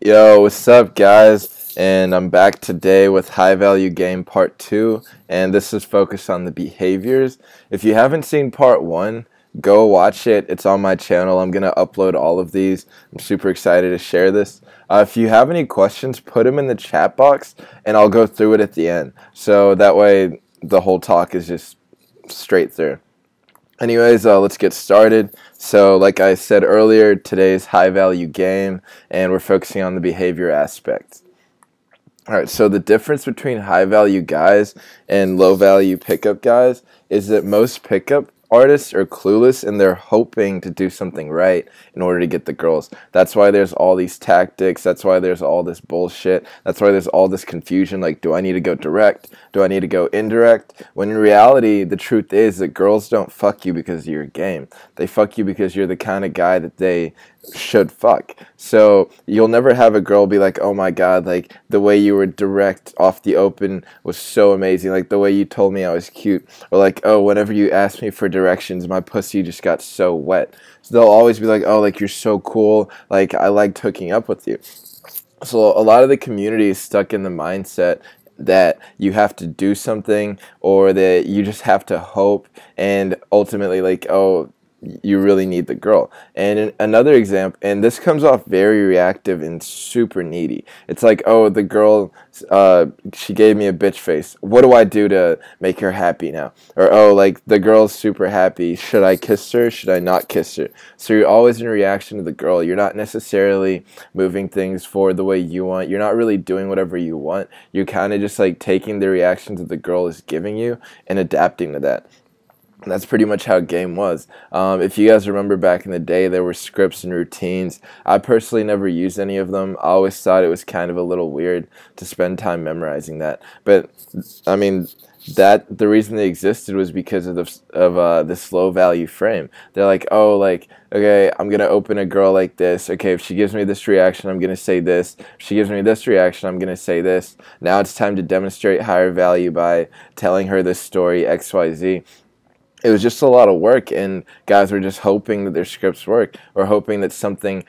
Yo, what's up, guys? And I'm back today with High Value Game Part 2, and this is focused on the behaviors. If you haven't seen Part 1, go watch it. It's on my channel. I'm going to upload all of these. I'm super excited to share this. If you have any questions, put them in the chat box, and I'll go through it at the end. So that way, the whole talk is just straight through. Anyways, let's get started. So, like I said earlier, today's high value game, and we're focusing on the behavior aspect. Alright, so the difference between high value guys and low value pickup guys is that most pickup artists are clueless and they're hoping to do something right in order to get the girls. That's why there's all these tactics. That's why there's all this bullshit. That's why there's all this confusion. Like, do I need to go direct? Do I need to go indirect? When in reality, the truth is that girls don't fuck you because of your game. They fuck you because you're the kind of guy that they should fuck. So you'll never have a girl be like, oh my god, like the way you were direct off the open was so amazing, like the way you told me I was cute, or like, oh, whenever you asked me for directions my pussy just got so wet. So they'll always be like, oh, like you're so cool, like I liked hooking up with you. So a lot of the community is stuck in the mindset that you have to do something or that you just have to hope, and ultimately like, oh, you really need the girl. And another example, and this comes off very reactive and super needy. It's like, oh, the girl, she gave me a bitch face. What do I do to make her happy now? Or, oh, like, the girl's super happy. Should I kiss her? Should I not kiss her? So you're always in reaction to the girl. You're not necessarily moving things forward the way you want. You're not really doing whatever you want. You're kind of just like taking the reactions that the girl is giving you and adapting to that. And that's pretty much how game was. If you guys remember back in the day, there were scripts and routines. I personally never used any of them. I always thought it was kind of a little weird to spend time memorizing that. But I mean, that the reason they existed was because of this low value frame. They're like, oh, like, okay, I'm gonna open a girl like this. Okay, if she gives me this reaction, I'm gonna say this. If she gives me this reaction, I'm gonna say this. Now it's time to demonstrate higher value by telling her this story XYZ. It was just a lot of work, and guys were just hoping that their scripts work, or hoping that something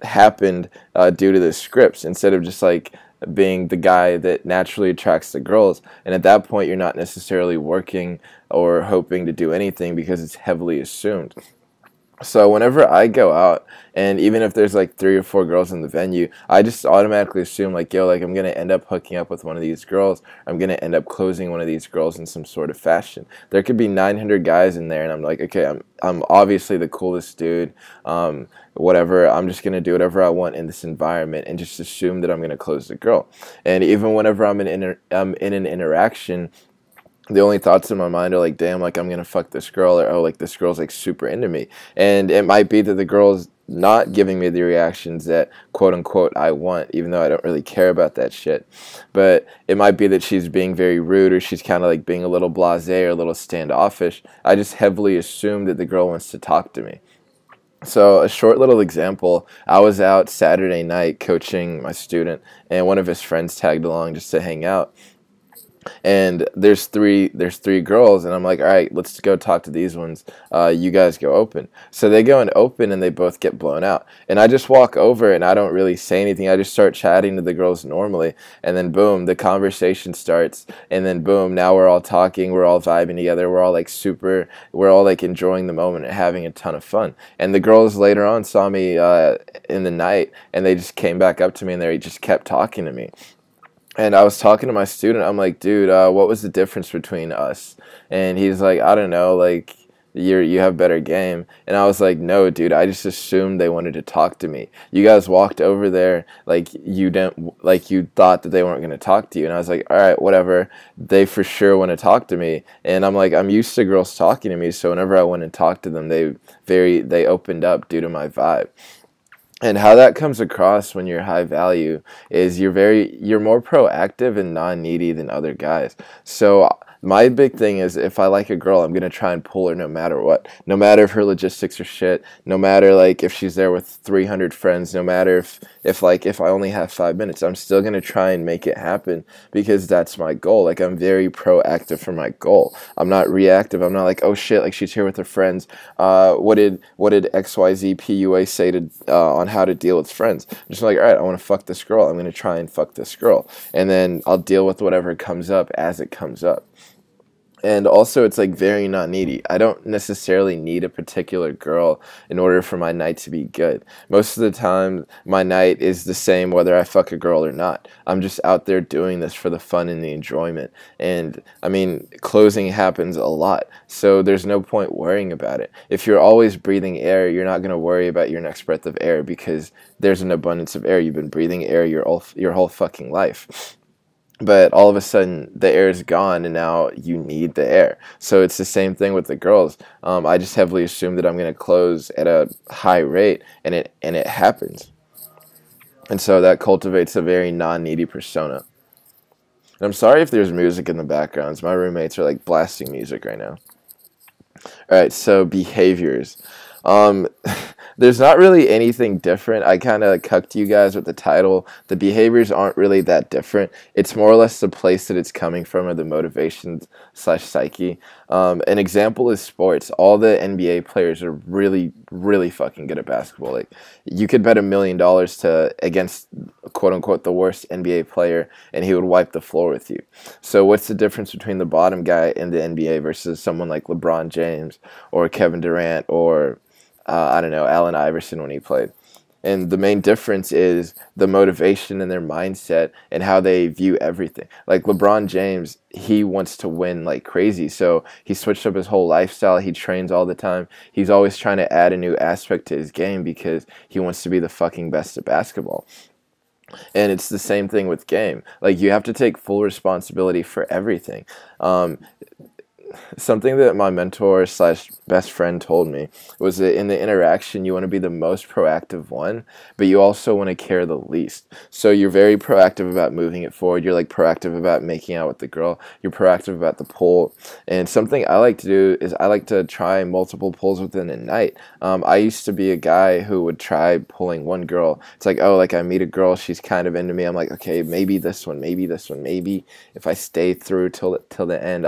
happened due to the scripts, instead of just like being the guy that naturally attracts the girls. And at that point, you're not necessarily working or hoping to do anything because it's heavily assumed. So whenever I go out, and even if there's like 3 or 4 girls in the venue, I just automatically assume like, yo, like I'm going to end up hooking up with one of these girls. I'm going to end up closing one of these girls in some sort of fashion. There could be 900 guys in there, and I'm like, okay, I'm obviously the coolest dude. Whatever, I'm just going to do whatever I want in this environment and just assume that I'm going to close the girl. And even whenever I'm in an interaction, the only thoughts in my mind are like, damn, like I'm gonna fuck this girl, or oh, like this girl's like super into me. And it might be that the girl's not giving me the reactions that quote unquote I want, even though I don't really care about that shit. But it might be that she's being very rude, or she's kind of like being a little blasé or a little standoffish. I just heavily assume that the girl wants to talk to me. So a short little example, I was out Saturday night coaching my student, and one of his friends tagged along just to hang out. And there's three girls, and I'm like, all right, let's go talk to these ones. You guys go open. So they go and open, and they both get blown out. And I just walk over, and I don't really say anything. I just start chatting to the girls normally, and then boom, the conversation starts, and then boom, now we're all talking, we're all vibing together, we're all like enjoying the moment and having a ton of fun. And the girls later on saw me in the night, and they just came back up to me, and they just kept talking to me. And I was talking to my student. I'm like, dude, what was the difference between us? And he's like, I don't know, like, you have better game. And I was like, no, dude, I just assumed they wanted to talk to me. You guys walked over there like you thought that they weren't going to talk to you. And I was like, all right, whatever. They for sure want to talk to me. And I'm like, I'm used to girls talking to me, so whenever I went and talked to them, they opened up due to my vibe. And how that comes across when you're high value is you're more proactive and non-needy than other guys. So My big thing is if I like a girl, I'm gonna try and pull her no matter what. No matter if her logistics are shit, no matter like if she's there with 300 friends, no matter if I only have 5 minutes, I'm still gonna try and make it happen because that's my goal. Like I'm very proactive for my goal. I'm not reactive. I'm not like, oh shit, like she's here with her friends. What did XYZ PUA say to on how to deal with friends? I'm just like, all right, I want to fuck this girl. I'm gonna try and fuck this girl, and then I'll deal with whatever comes up as it comes up. And also, it's like very not needy. I don't necessarily need a particular girl in order for my night to be good. Most of the time, my night is the same whether I fuck a girl or not. I'm just out there doing this for the fun and the enjoyment. And I mean, closing happens a lot, so there's no point worrying about it. If you're always breathing air, you're not going to worry about your next breath of air because there's an abundance of air. You've been breathing air your whole fucking life. But all of a sudden the air is gone and now you need the air. So it's the same thing with the girls. I just heavily assume that I'm going to close at a high rate, and it happens. And so that cultivates a very non-needy persona. And I'm sorry if there's music in the backgrounds. My roommates are like blasting music right now. All right, so behaviors. Um, there's not really anything different. I kind of cucked you guys with the title. The behaviors aren't really that different. It's more or less the place that it's coming from or the motivations slash psyche. An example is sports. All the NBA players are really, really fucking good at basketball. Like you could bet $1 million to against quote unquote the worst NBA player, and he would wipe the floor with you. So what's the difference between the bottom guy in the NBA versus someone like LeBron James or Kevin Durant or I don't know, Allen Iverson when he played? And the main difference is the motivation and their mindset and how they view everything. Like LeBron James, he wants to win like crazy. So he switched up his whole lifestyle. He trains all the time. He's always trying to add a new aspect to his game because he wants to be the fucking best at basketball. And it's the same thing with game. Like you have to take full responsibility for everything. Something that my mentor slash best friend told me was that in the interaction you want to be the most proactive one, but you also want to care the least. So you're very proactive about moving it forward. You're like proactive about making out with the girl. You're proactive about the pull. And something I like to do is I like to try multiple pulls within a night. I used to be a guy who would try pulling one girl. It's like, oh, like I meet a girl, she's kind of into me. I'm like, okay, maybe this one, maybe this one, maybe if I stay through till the end,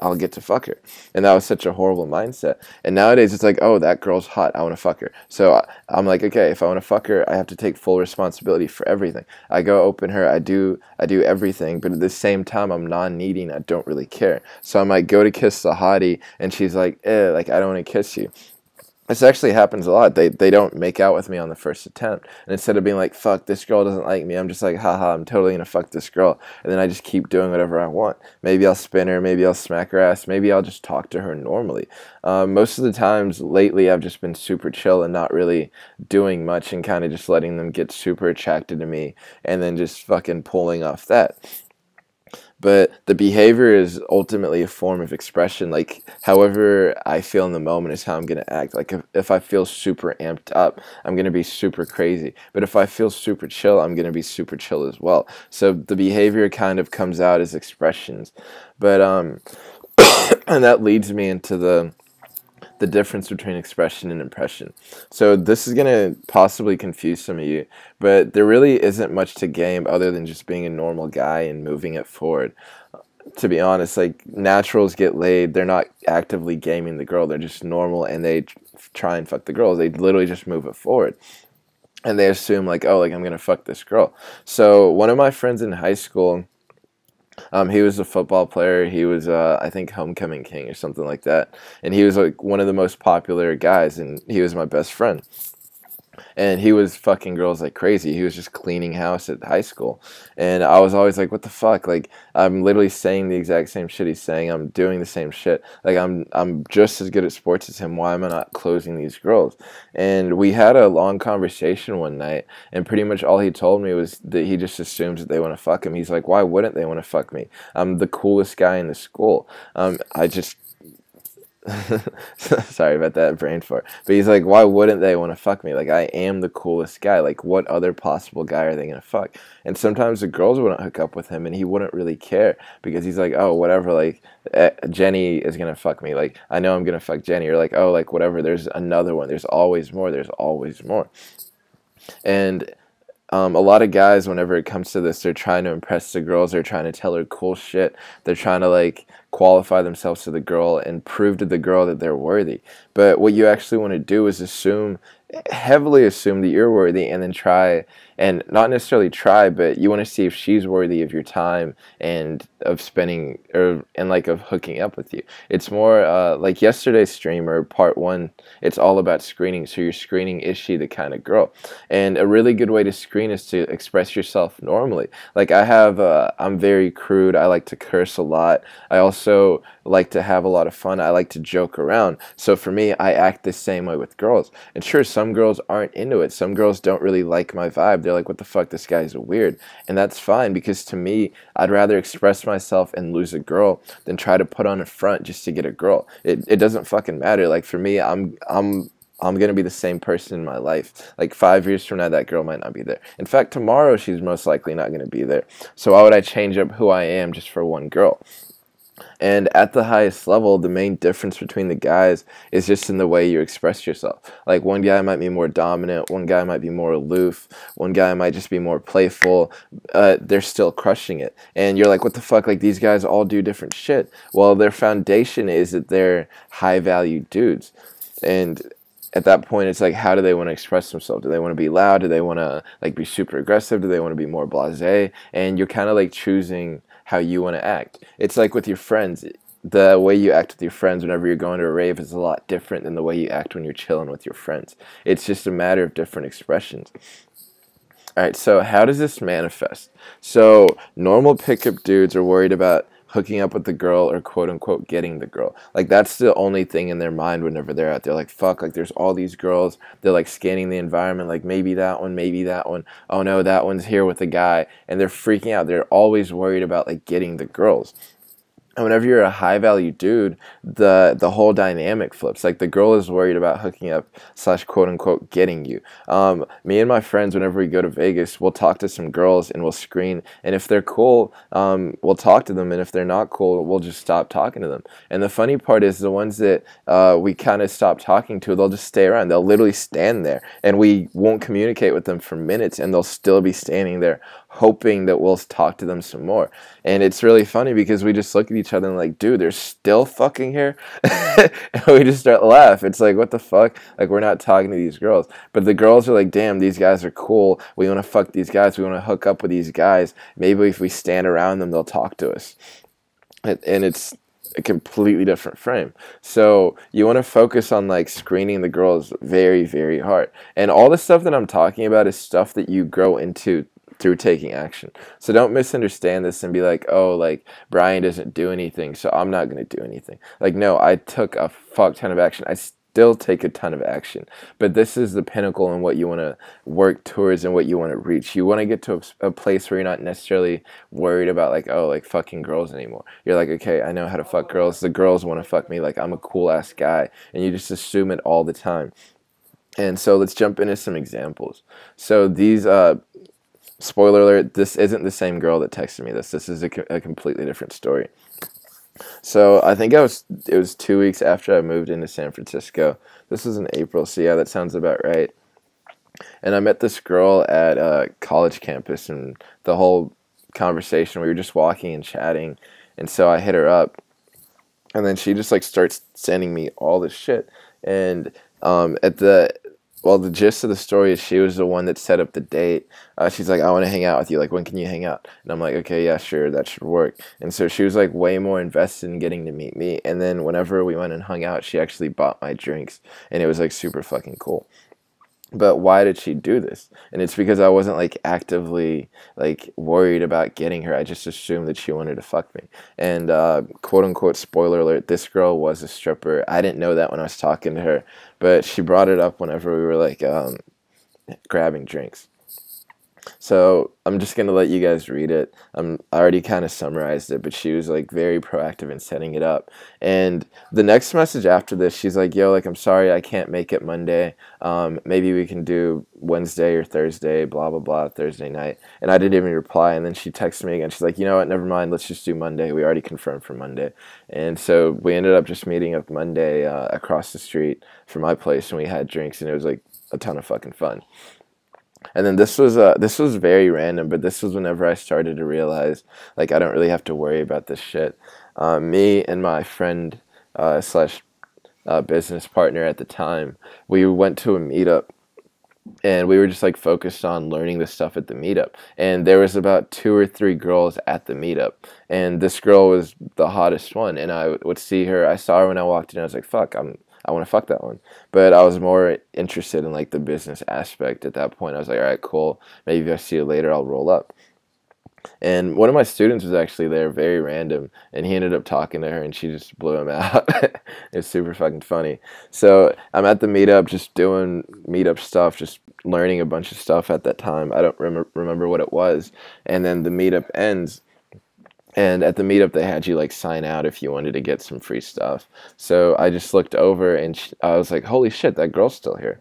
I'll get to fuck her. And that was such a horrible mindset. And nowadays it's like, oh, that girl's hot, I want to fuck her. So I'm like, okay, if I want to fuck her, I have to take full responsibility for everything. I go open her, I do everything, but at the same time I'm non-needing, I don't really care. So I might go to kiss the hottie and she's like, like I don't want to kiss you. This actually happens a lot. They don't make out with me on the first attempt. And instead of being like, fuck, this girl doesn't like me, I'm just like, haha, I'm totally gonna fuck this girl. And then I just keep doing whatever I want. Maybe I'll spin her, maybe I'll smack her ass, maybe I'll just talk to her normally. Most of the times lately I've just been super chill and not really doing much and kind of just letting them get super attracted to me and then just fucking pulling off that. But the behavior is ultimately a form of expression. Like, however I feel in the moment is how I'm going to act. Like, if I feel super amped up, I'm going to be super crazy. But if I feel super chill, I'm going to be super chill as well. So the behavior kind of comes out as expressions. But, and that leads me into the difference between expression and impression. So this is going to possibly confuse some of you, but there really isn't much to game other than just being a normal guy and moving it forward. To be honest, like naturals get laid, they're not actively gaming the girl, they're just normal and they try and fuck the girls. They literally just move it forward. And they assume like, oh, like I'm going to fuck this girl. So one of my friends in high school, he was a football player. He was, I think, homecoming king or something like that. And he was like one of the most popular guys, and he was my best friend. And he was fucking girls like crazy. He was just cleaning house at high school. And I was always like, what the fuck? Like, I'm literally saying the exact same shit he's saying. I'm doing the same shit. Like, I'm just as good at sports as him. Why am I not closing these girls? And we had a long conversation one night, and pretty much all he told me was that he just assumes that they want to fuck him. He's like, why wouldn't they want to fuck me? I'm the coolest guy in the school. I just Sorry about that brain fart. But he's like, why wouldn't they want to fuck me? Like, I am the coolest guy. Like, what other possible guy are they going to fuck? And sometimes the girls wouldn't hook up with him, and he wouldn't really care because he's like, oh, whatever. Like, Jenny is going to fuck me. Like, I know I'm going to fuck Jenny. Or like, oh, like, whatever. There's another one. There's always more. There's always more. And a lot of guys, whenever it comes to this, they're trying to impress the girls. They're trying to tell her cool shit. They're trying to like qualify themselves to the girl and prove to the girl that they're worthy. But what you actually want to do is heavily assume that you're worthy, and then try, and not necessarily try, but you want to see if she's worthy of your time and of spending, or and like of hooking up with you. It's more like yesterday's stream or part one. It's all about screening. So you're screening, is she the kind of girl? And a really good way to screen is to express yourself normally. Like I'm very crude. I like to curse a lot. I also like to have a lot of fun. I like to joke around. So for me, I act the same way with girls. And sure, some girls aren't into it. Some girls don't really like my vibe. They're like, what the fuck, this guy's weird. And that's fine, because to me, I'd rather express myself and lose a girl than try to put on a front just to get a girl. It doesn't fucking matter. Like for me, I'm gonna be the same person in my life. Like 5 years from now, that girl might not be there. In fact, tomorrow she's most likely not gonna be there. So why would I change up who I am just for one girl? And at the highest level, the main difference between the guys is just in the way you express yourself. Like one guy might be more dominant, one guy might be more aloof, one guy might just be more playful. They're still crushing it. And you're like, what the fuck? Like these guys all do different shit. Well, their foundation is that they're high value dudes. And at that point, it's like, how do they want to express themselves? Do they want to be loud? Do they want to like be super aggressive? Do they want to be more blasé? And you're kind of like choosing how you want to act. It's like with your friends. The way you act with your friends whenever you're going to a rave is a lot different than the way you act when you're chilling with your friends. It's just a matter of different expressions. Alright, so how does this manifest? So normal pickup dudes are worried about hooking up with the girl or quote unquote getting the girl. Like that's the only thing in their mind whenever they're out there. Like fuck, like there's all these girls. They're like scanning the environment, like maybe that one, maybe that one. Oh no, that one's here with a guy. And they're freaking out. They're always worried about like getting the girls. And whenever you're a high value dude, the whole dynamic flips. Like the girl is worried about hooking up / quote unquote getting you. Me and my friends, whenever we go to Vegas, we'll talk to some girls and we'll screen. And if they're cool, we'll talk to them. And if they're not cool, we'll just stop talking to them. And the funny part is the ones that we kind of stop talking to, they'll just stay around. They'll literally stand there, and we won't communicate with them for minutes, and they'll still be standing there hoping that we'll talk to them some more. And it's really funny because we just look at each other and like, dude, they're still fucking here. And we just start laughing. It's like, what the fuck? Like, we're not talking to these girls. But the girls are like, damn, these guys are cool. We want to fuck these guys. We want to hook up with these guys. Maybe if we stand around them, they'll talk to us. And it's a completely different frame. So you want to focus on like screening the girls very, very hard. And all the stuff that I'm talking about is stuff that you grow into through taking action. So don't misunderstand this and be like, oh, like Brian doesn't do anything, so I'm not going to do anything. Like, no, I took a fuck ton of action. I still take a ton of action. But this is the pinnacle in what you want to work towards and what you want to reach. You want to get to a place where you're not necessarily worried about like, oh, like fucking girls anymore. You're like, okay, I know how to fuck girls. The girls want to fuck me. Like, I'm a cool ass guy. And you just assume it all the time. And so let's jump into some examples. So these spoiler alert, this isn't the same girl that texted me this. This is a completely different story. So I think it was 2 weeks after I moved into San Francisco. This was in April, so yeah, that sounds about right. And I met this girl at a college campus, and the whole conversation, we were just walking and chatting, and so I hit her up, and then she just like starts sending me all this shit. And the gist of the story is she was the one that set up the date. She's like, I want to hang out with you. Like, when can you hang out? And I'm like, okay, yeah, sure, that should work. And so she was like way more invested in getting to meet me. And then whenever we went and hung out, she actually bought my drinks. And it was like super fucking cool. But why did she do this? And it's because I wasn't like actively like worried about getting her. I just assumed that she wanted to fuck me. And quote unquote spoiler alert, this girl was a stripper. I didn't know that when I was talking to her, but she brought it up whenever we were like grabbing drinks. So I'm just gonna let you guys read it. I already kind of summarized it, but she was like very proactive in setting it up. And the next message after this, she's like, "Yo, like I'm sorry I can't make it Monday. Maybe we can do Wednesday or Thursday. Blah blah blah. Thursday night." And I didn't even reply. And then she texted me again. She's like, "You know what? Never mind. Let's just do Monday. We already confirmed for Monday." And so we ended up just meeting up Monday across the street from my place, and we had drinks, and it was like a ton of fucking fun. And then this was very random, but this was whenever I started to realize like I don't really have to worry about this shit. Me and my friend slash business partner at the time, we went to a meetup, and we were just like focused on learning the stuff at the meetup. And there was about two or three girls at the meetup, and this girl was the hottest one. And I would see her. I saw her when I walked in. I was like, "Fuck, I want to fuck that one." But I was more interested in like the business aspect at that point. I was like, "All right, cool. Maybe if I see you later, I'll roll up." And one of my students was actually there, very random, and he ended up talking to her, and she just blew him out. It was super fucking funny. So I'm at the meetup, just doing meetup stuff, just learning a bunch of stuff at that time. I don't remember what it was. And then the meetup ends, and at the meetup they had you like sign out if you wanted to get some free stuff. So I just looked over, and I was like, "Holy shit, that girl's still here."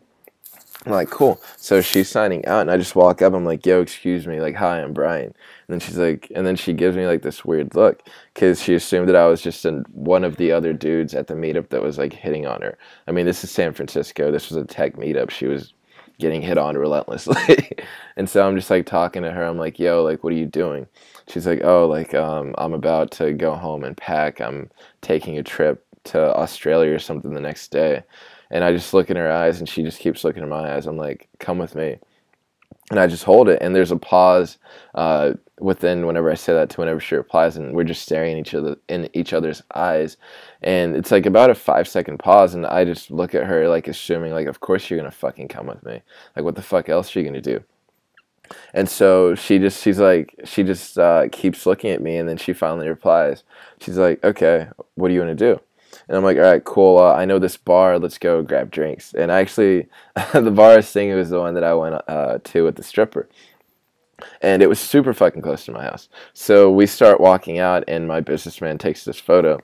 I'm like, "Cool." So she's signing out, and I just walk up. I'm like, "Yo, excuse me." Like, "Hi, I'm Brian." And then she's like, and then she gives me like this weird look because she assumed that I was just one of the other dudes at the meetup that was like hitting on her. I mean, this is San Francisco. This was a tech meetup. She was getting hit on relentlessly. And so I'm just like talking to her. I'm like, "Yo, like, what are you doing?" She's like, "Oh, like, I'm about to go home and pack. I'm taking a trip to Australia or something the next day." And I just look in her eyes, and she just keeps looking in my eyes. I'm like, "Come with me." And I just hold it, and there's a pause within whenever I say that to whenever she replies, and we're just staring at each other's eyes, and it's like about a 5 second pause, and I just look at her like assuming like, of course you're gonna fucking come with me. Like, what the fuck else are you gonna do? And so she just keeps looking at me, and then she finally replies. She's like, "Okay, what do you want to do?" And I'm like, "All right, cool. I know this bar. Let's go grab drinks." And actually, the bar I was thinking was the one that I went to with the stripper. And it was super fucking close to my house. So we start walking out, and my businessman takes this photo.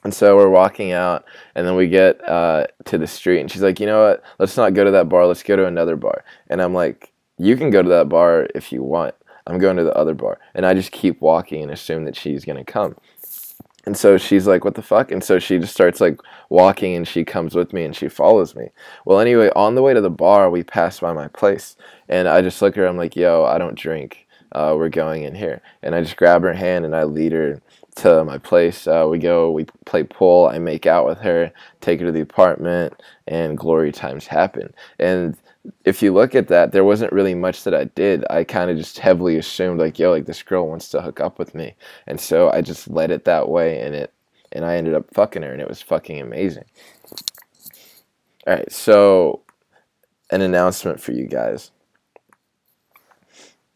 And so we're walking out, and then we get to the street, and she's like, "You know what? Let's not go to that bar. Let's go to another bar." And I'm like, "You can go to that bar if you want. I'm going to the other bar." And I just keep walking and assume that she's going to come. And so she's like, "What the fuck?" And so she just starts like walking, and she comes with me, and she follows me. Well, anyway, on the way to the bar, we pass by my place, and I just look at her. I'm like, "Yo, I don't drink. We're going in here." And I just grab her hand, and I lead her to my place. We play pool. I make out with her, take her to the apartment, and glory times happen. And if you look at that, there wasn't really much that I did. I kind of just heavily assumed like, "Yo, like this girl wants to hook up with me," and so I just let it that way, and I ended up fucking her, and it was fucking amazing. All right, so an announcement for you guys.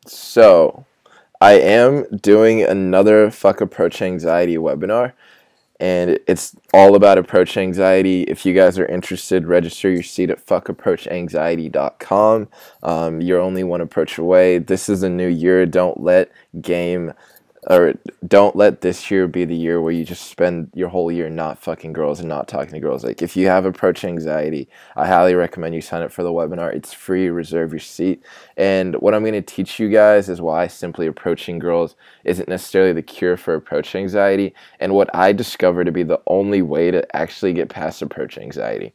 So I am doing another Fuck Approach Anxiety webinar, and it's all about approach anxiety. If you guys are interested, register your seat at fuckapproachanxiety.com. You're only one approach away. This is a new year. Don't let this year be the year where you just spend your whole year not fucking girls and not talking to girls. Like, if you have approach anxiety, I highly recommend you sign up for the webinar. It's free. Reserve your seat. And what I'm going to teach you guys is why simply approaching girls isn't necessarily the cure for approach anxiety, and what I discovered to be the only way to actually get past approach anxiety.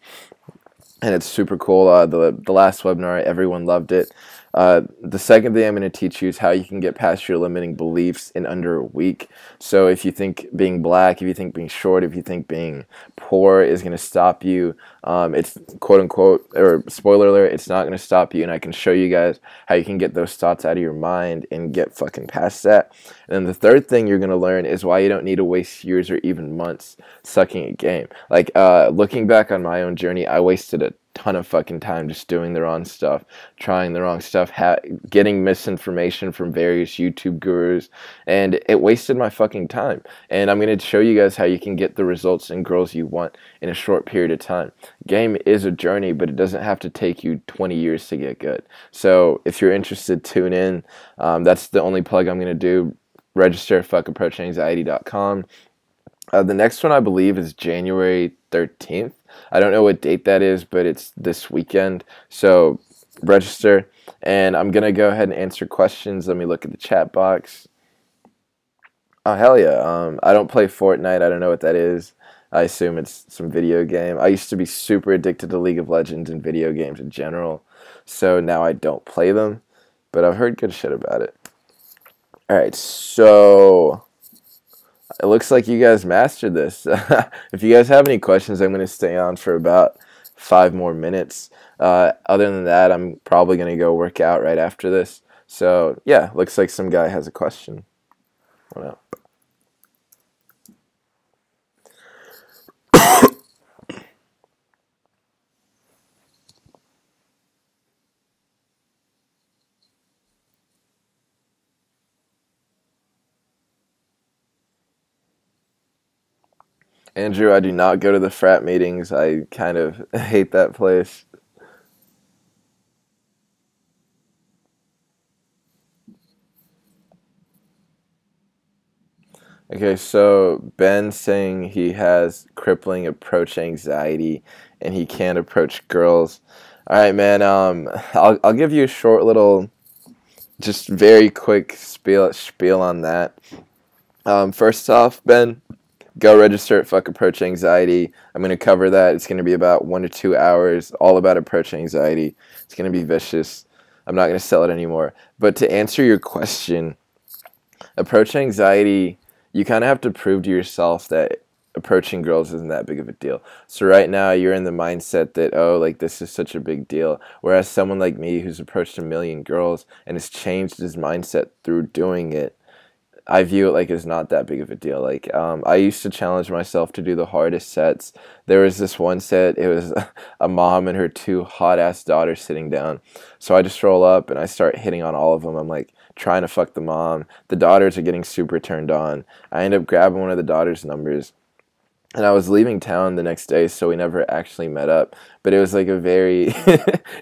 And it's super cool. The last webinar, everyone loved it. The second thing I'm going to teach you is how you can get past your limiting beliefs in under a week. So if you think being black, if you think being short, if you think being poor is going to stop you, it's quote unquote, or spoiler alert, it's not going to stop you. And I can show you guys how you can get those thoughts out of your mind and get fucking past that. And then the third thing you're going to learn is why you don't need to waste years or even months sucking at game. Like, looking back on my own journey, I wasted a ton of fucking time just doing the wrong stuff, trying the wrong stuff, getting misinformation from various YouTube gurus, and it wasted my fucking time. And I'm going to show you guys how you can get the results and girls you want in a short period of time. Game is a journey, but it doesn't have to take you 20 years to get good. So if you're interested, tune in. That's the only plug I'm going to do. Register at fuckapproachanxiety.com. The next one, I believe, is January 13th. I don't know what date that is, but it's this weekend. So register, and I'm going to go ahead and answer questions. Let me look at the chat box. Oh, hell yeah. I don't play Fortnite. I don't know what that is. I assume it's some video game. I used to be super addicted to League of Legends and video games in general, so now I don't play them, but I've heard good shit about it. Alright, so it looks like you guys mastered this. If you guys have any questions, I'm going to stay on for about 5 more minutes. Other than that, I'm probably going to go work out right after this. So, yeah, looks like some guy has a question. What up? Andrew, I do not go to the frat meetings. I kind of hate that place. Okay, so Ben saying he has crippling approach anxiety and he can't approach girls. All right, man. I'll give you a short little, just very quick spiel on that. First off, Ben, go register at Fuck Approach Anxiety. I'm going to cover that. It's going to be about 1 to 2 hours, all about approach anxiety. It's going to be vicious. I'm not going to sell it anymore. But to answer your question, approach anxiety, you kind of have to prove to yourself that approaching girls isn't that big of a deal. So right now you're in the mindset that, oh, like this is such a big deal. Whereas someone like me who's approached 1 million girls and has changed his mindset through doing it, I view it like it's not that big of a deal. Like, I used to challenge myself to do the hardest sets. There was this one set, it was a mom and her 2 hot-ass daughters sitting down. So I just roll up and I start hitting on all of them. I'm like trying to fuck the mom. The daughters are getting super turned on. I end up grabbing one of the daughters' numbers. And I was leaving town the next day, so we never actually met up. But it was like a very,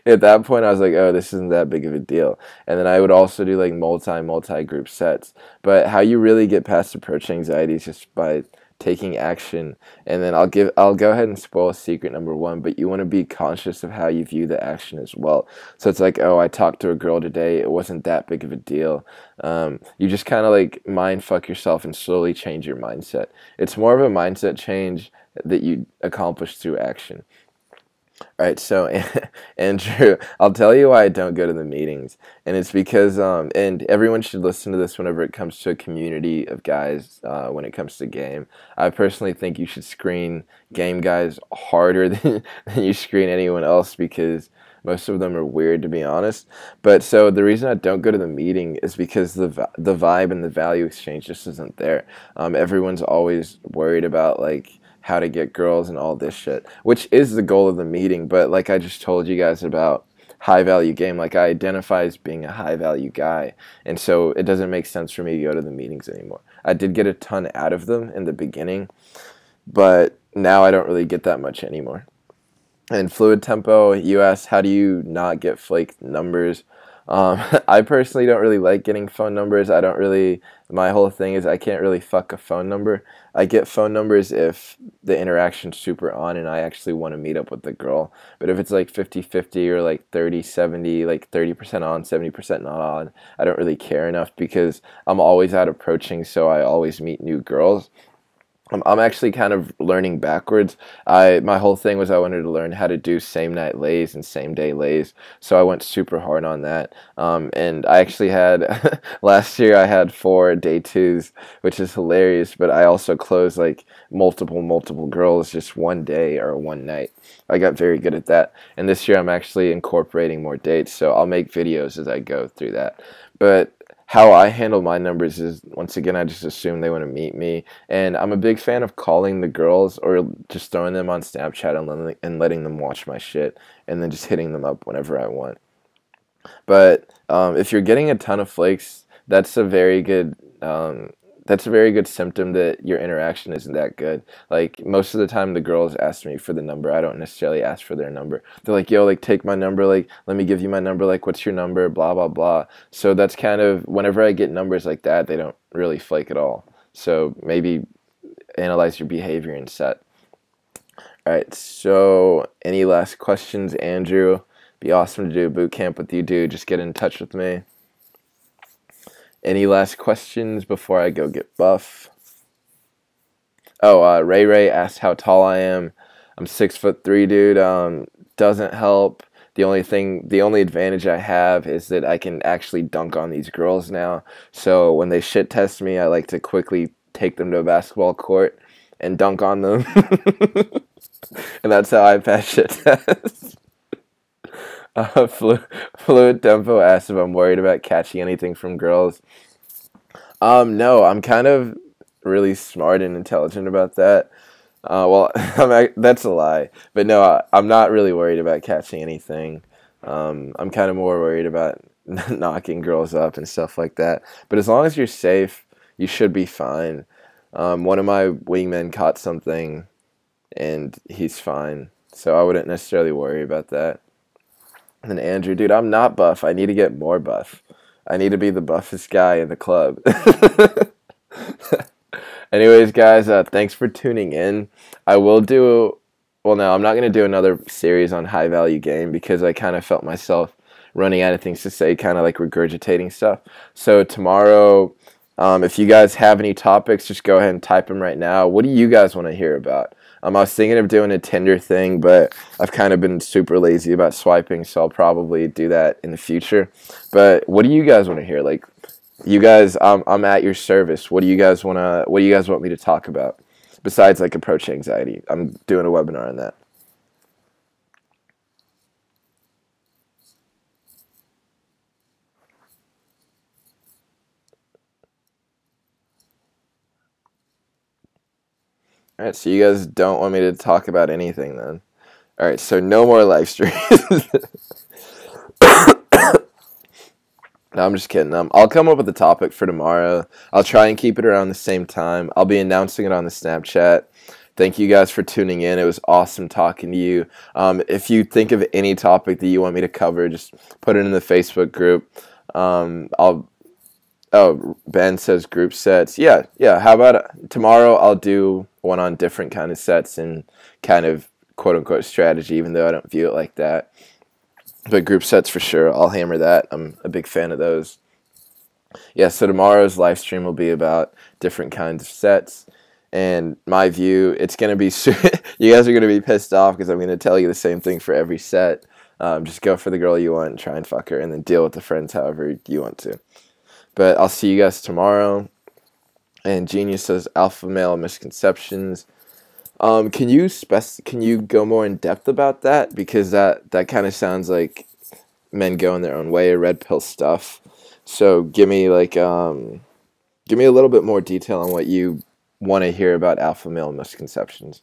at that point I was like, oh, this isn't that big of a deal. And then I would also do like multi-group sets. But how you really get past approach anxiety is just by taking action. And then I'll go ahead and spoil secret number 1, but you want to be conscious of how you view the action as well. So it's like, oh, I talked to a girl today, it wasn't that big of a deal. You just kind of like mind fuck yourself and slowly change your mindset. It's more of a mindset change that you accomplish through action. Alright, so Andrew, I'll tell you why I don't go to the meetings, and it's because, and everyone should listen to this whenever it comes to a community of guys, when it comes to game. I personally think you should screen game guys harder than you screen anyone else, because most of them are weird, to be honest. But so the reason I don't go to the meeting is because the vibe and the value exchange just isn't there. Everyone's always worried about, like, how to get girls and all this shit, which is the goal of the meeting. But like I just told you guys about high value game, like I identify as being a high value guy, and so it doesn't make sense for me to go to the meetings anymore. I did get a ton out of them in the beginning, but now I don't really get that much anymore. And Fluid Tempo, you asked, how do you not get flake numbers? I personally don't really like getting phone numbers. My whole thing is I can't really fuck a phone number. I get phone numbers if the interaction's super on and I actually want to meet up with the girl. But if it's like 50-50 or like 30-70, like 30% on, 70% not on, I don't really care enough because I'm always out approaching, so I always meet new girls. I'm actually kind of learning backwards. My whole thing was I wanted to learn how to do same night lays and same day lays, so I went super hard on that. And I actually had last year I had 4 day 2s, which is hilarious. But I also closed like multiple girls just one day or one night. I got very good at that. And this year I'm actually incorporating more dates, so I'll make videos as I go through that. But how I handle my numbers is, once again, I just assume they want to meet me, and I'm a big fan of calling the girls or just throwing them on Snapchat and letting them watch my shit, and then just hitting them up whenever I want. But if you're getting a ton of flakes, that's a very good symptom that your interaction isn't that good. Like, most of the time, the girls ask me for the number. I don't necessarily ask for their number. They're like, "Yo, like, take my number. Like, let me give you my number. Like, what's your number? Blah blah blah." So that's kind of, whenever I get numbers like that, they don't really flake at all. So maybe analyze your behavior and set. All right. So any last questions, Andrew? Be awesome to do a boot camp with you, dude. Just get in touch with me. Any last questions before I go get buff? Oh, Ray Ray asked how tall I am. I'm 6'3", dude. Doesn't help. The only advantage I have is that I can actually dunk on these girls now. So when they shit test me, I like to quickly take them to a basketball court and dunk on them. And that's how I pass shit tests. Fluid Tempo asked if I'm worried about catching anything from girls. No, I'm kind of really smart and intelligent about that. Well, that's a lie. But no, I'm not really worried about catching anything. I'm kind of more worried about knocking girls up and stuff like that. But as long as you're safe, you should be fine. One of my wingmen caught something, and he's fine. So I wouldn't necessarily worry about that. And Andrew, dude, I'm not buff. I need to get more buff. I need to be the buffest guy in the club. Anyways, guys, thanks for tuning in. I will do, well, no, I'm not going to do another series on high value game because I kind of felt myself running out of things to say, kind of like regurgitating stuff. So tomorrow, if you guys have any topics, just go ahead and type them right now. What do you guys want to hear about? I was thinking of doing a Tinder thing, but I've kind of been super lazy about swiping, so I'll probably do that in the future. But what do you guys want to hear? Like, you guys, I'm at your service. What do you guys want me to talk about? Besides, like, approach anxiety. I'm doing a webinar on that. All right, so you guys don't want me to talk about anything then. All right, so no more live streams. No, I'm just kidding. I'll come up with a topic for tomorrow. I'll try and keep it around the same time. I'll be announcing it on the Snapchat. Thank you guys for tuning in. It was awesome talking to you. If you think of any topic that you want me to cover, just put it in the Facebook group. Oh, Ben says group sets. Yeah. How about tomorrow I'll do one on different kind of sets and kind of quote-unquote strategy, even though I don't view it like that. But group sets for sure. I'll hammer that. I'm a big fan of those. Yeah, so tomorrow's live stream will be about different kinds of sets. And my view, it's going to be... you guys are going to be pissed off because I'm going to tell you the same thing for every set. Just go for the girl you want and try and fuck her, and then deal with the friends however you want to. But I'll see you guys tomorrow. And Genius says alpha male misconceptions. Can you go more in depth about that? Because that kind of sounds like men going their own way, red pill stuff. So give me a little bit more detail on what you want to hear about alpha male misconceptions.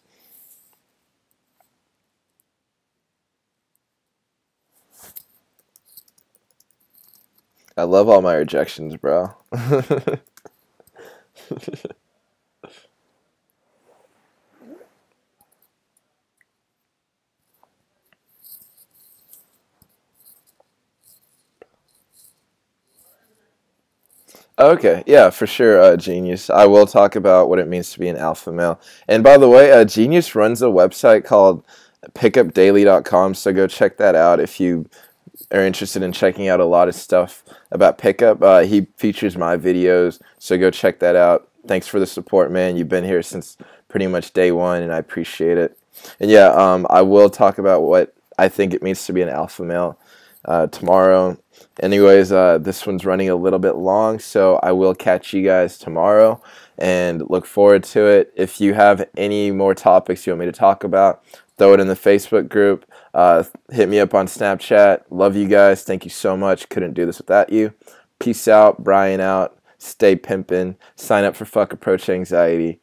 I love all my rejections, bro. Okay, yeah, for sure, Genius. I will talk about what it means to be an alpha male. And by the way, Genius runs a website called pickupdaily.com, so go check that out if you are interested in checking out a lot of stuff about pickup. He features my videos, so go check that out. Thanks for the support, man. You've been here since pretty much day one, and I appreciate it. And yeah, I will talk about what I think it means to be an alpha male tomorrow. Anyways, this one's running a little bit long, so I will catch you guys tomorrow and look forward to it. If you have any more topics you want me to talk about, throw it in the Facebook group. Hit me up on Snapchat. Love you guys. Thank you so much. Couldn't do this without you. Peace out, Brian out. Stay pimpin'. Sign up for Fuck Approach Anxiety.